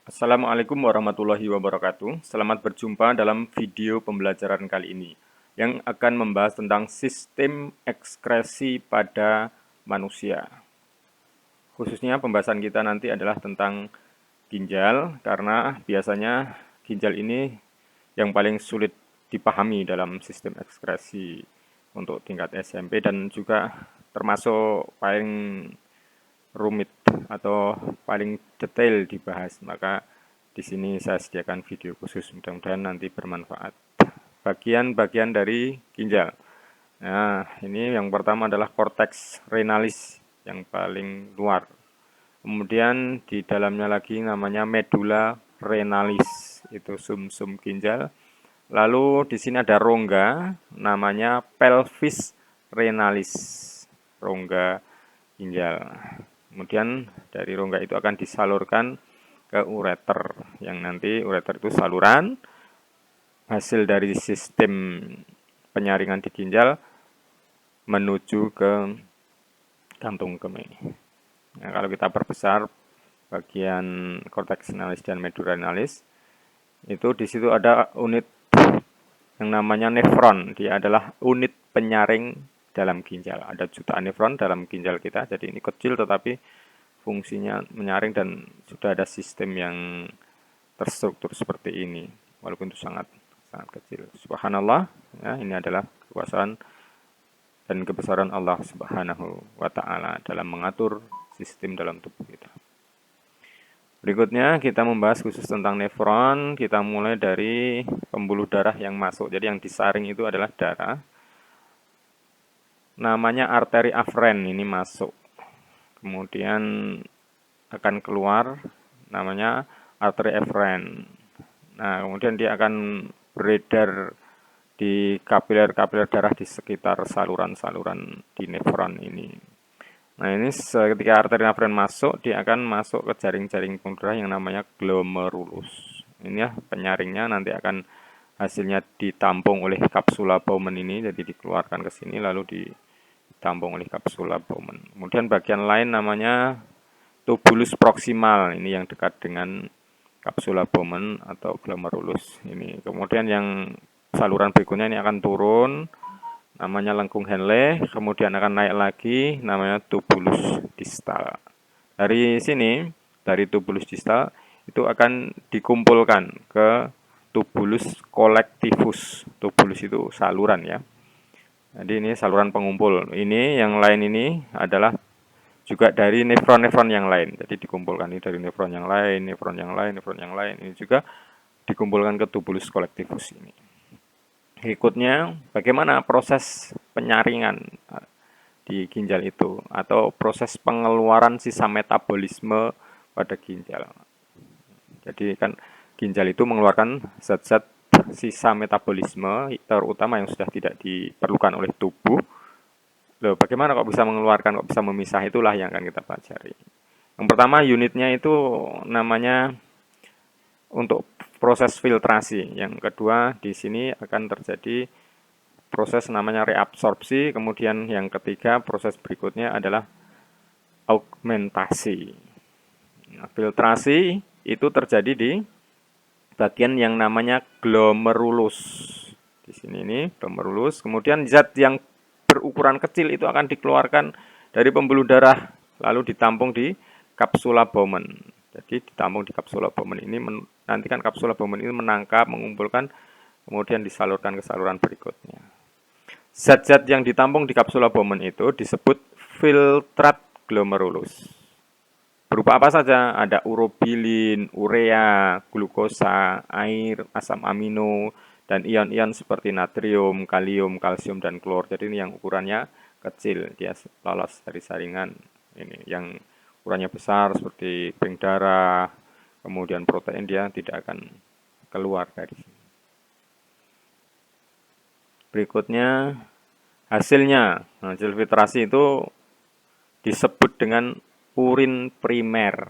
Assalamualaikum warahmatullahi wabarakatuh. Selamat berjumpa dalam video pembelajaran kali ini yang akan membahas tentang sistem ekskresi pada manusia. Khususnya pembahasan kita nanti adalah tentang ginjal karena biasanya ginjal ini yang paling sulit dipahami dalam sistem ekskresi untuk tingkat SMP dan juga termasuk paling rumit atau paling detail dibahas. Maka di sini saya sediakan video khusus, mudah-mudahan nanti bermanfaat. Bagian-bagian dari ginjal. Nah, ini yang pertama adalah korteks renalis yang paling luar. Kemudian di dalamnya lagi namanya medula renalis, itu sumsum ginjal. Lalu di sini ada rongga, namanya pelvis renalis, rongga ginjal. Kemudian dari rongga itu akan disalurkan ke ureter, yang nanti ureter itu saluran hasil dari sistem penyaringan di ginjal menuju ke kantung kemih. Nah, kalau kita perbesar bagian korteks renalis dan medula renalis, itu di situ ada unit yang namanya nefron. Dia adalah unit penyaring dalam ginjal. Ada jutaan nefron dalam ginjal kita, jadi ini kecil tetapi fungsinya menyaring dan sudah ada sistem yang terstruktur seperti ini, walaupun itu sangat kecil. Subhanallah, ya, ini adalah kekuasaan dan kebesaran Allah Subhanahu wa Ta'ala dalam mengatur sistem dalam tubuh kita. Berikutnya kita membahas khusus tentang nefron. Kita mulai dari pembuluh darah yang masuk. Jadi yang disaring itu adalah darah. Namanya arteri afren, ini masuk. Kemudian akan keluar, namanya arteri efren. Nah, kemudian dia akan beredar di kapiler-kapiler darah di sekitar saluran-saluran di nefron ini. Nah, ini ketika arteri afren masuk, dia akan masuk ke jaring-jaring pembuluh darah yang namanya glomerulus. Ini ya penyaringnya, nanti akan hasilnya ditampung oleh kapsula Bowman ini, jadi dikeluarkan ke sini lalu ditampung oleh kapsula Bowman. Kemudian bagian lain namanya tubulus proksimal, ini yang dekat dengan kapsula Bowman atau glomerulus ini. Kemudian yang saluran berikutnya ini akan turun, namanya lengkung Henle, kemudian akan naik lagi, namanya tubulus distal. Dari sini, dari tubulus distal, itu akan dikumpulkan ke tubulus collectivus. Tubulus itu saluran ya. Jadi ini saluran pengumpul. Ini yang lain ini adalah juga dari nefron-nefron yang lain. Jadi dikumpulkan ini dari nefron yang lain, nefron yang lain, nefron yang lain. Ini juga dikumpulkan ke tubulus collectivus ini. Berikutnya, bagaimana proses penyaringan di ginjal itu atau proses pengeluaran sisa metabolisme pada ginjal. Jadi kan ginjal itu mengeluarkan zat-zat sisa metabolisme terutama yang sudah tidak diperlukan oleh tubuh. Loh, bagaimana kok bisa mengeluarkan, kok bisa memisah, itulah yang akan kita pelajari. Yang pertama unitnya itu namanya untuk proses filtrasi. Yang kedua di sini akan terjadi proses namanya reabsorpsi. Kemudian yang ketiga proses berikutnya adalah augmentasi. Nah, filtrasi itu terjadi di bagian yang namanya glomerulus. Di sini ini glomerulus. Kemudian zat yang berukuran kecil itu akan dikeluarkan dari pembuluh darah lalu ditampung di kapsula Bowman. Jadi ditampung di kapsula Bowman ini, nanti kan kapsula Bowman ini menangkap, mengumpulkan, kemudian disalurkan ke saluran berikutnya. Zat-zat yang ditampung di kapsula Bowman itu disebut filtrat glomerulus. Berupa apa saja? Ada urobilin, urea, glukosa, air, asam amino, dan ion-ion seperti natrium, kalium, kalsium, dan klor. Jadi ini yang ukurannya kecil, dia lolos dari saringan. Ini yang ukurannya besar seperti pink darah, kemudian protein, dia tidak akan keluar dari sini. Berikutnya hasilnya, hasil filtrasi itu disebut dengan urin primer.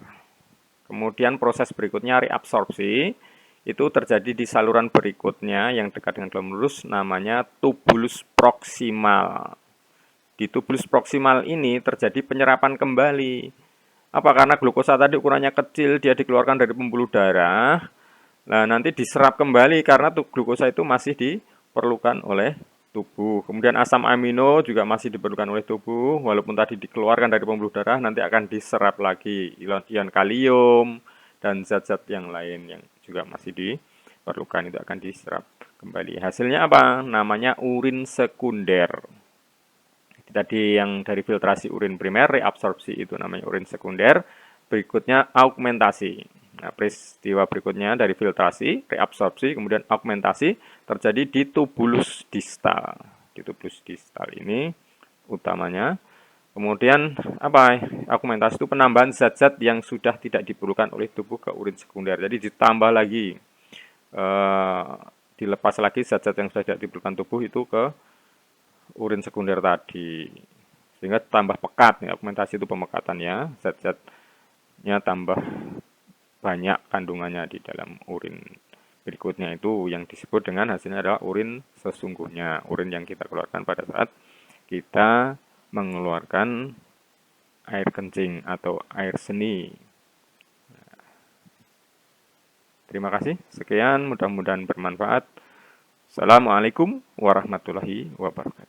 Kemudian proses berikutnya reabsorpsi, itu terjadi di saluran berikutnya yang dekat dengan glomerulus, namanya tubulus proksimal. Di tubulus proksimal ini terjadi penyerapan kembali Apa? Karena glukosa tadi ukurannya kecil, dia dikeluarkan dari pembuluh darah. Nah, nanti diserap kembali karena glukosa itu masih diperlukan oleh tubuh. Kemudian asam amino juga masih diperlukan oleh tubuh, walaupun tadi dikeluarkan dari pembuluh darah, nanti akan diserap lagi. Ion kalium dan zat-zat yang lain yang juga masih diperlukan itu akan diserap kembali. Hasilnya apa? Namanya urin sekunder. Tadi yang dari filtrasi urin primer, reabsorpsi itu namanya urin sekunder. Berikutnya augmentasi. Nah, peristiwa berikutnya dari filtrasi, reabsorpsi, kemudian augmentasi terjadi di tubulus distal. Di tubulus distal ini utamanya. Kemudian apa? Augmentasi itu penambahan zat-zat yang sudah tidak diperlukan oleh tubuh ke urin sekunder. Jadi ditambah lagi, eh, dilepas lagi zat-zat yang sudah tidak diperlukan tubuh itu ke urin sekunder tadi. Sehingga tambah pekat, ya, augmentasi itu pemekatannya, zat-zatnya tambah banyak kandungannya di dalam urin. Berikutnya itu yang disebut dengan hasilnya adalah urin sesungguhnya, urin yang kita keluarkan pada saat kita mengeluarkan air kencing atau air seni. Terima kasih, sekian, mudah-mudahan bermanfaat. Assalamualaikum warahmatullahi wabarakatuh.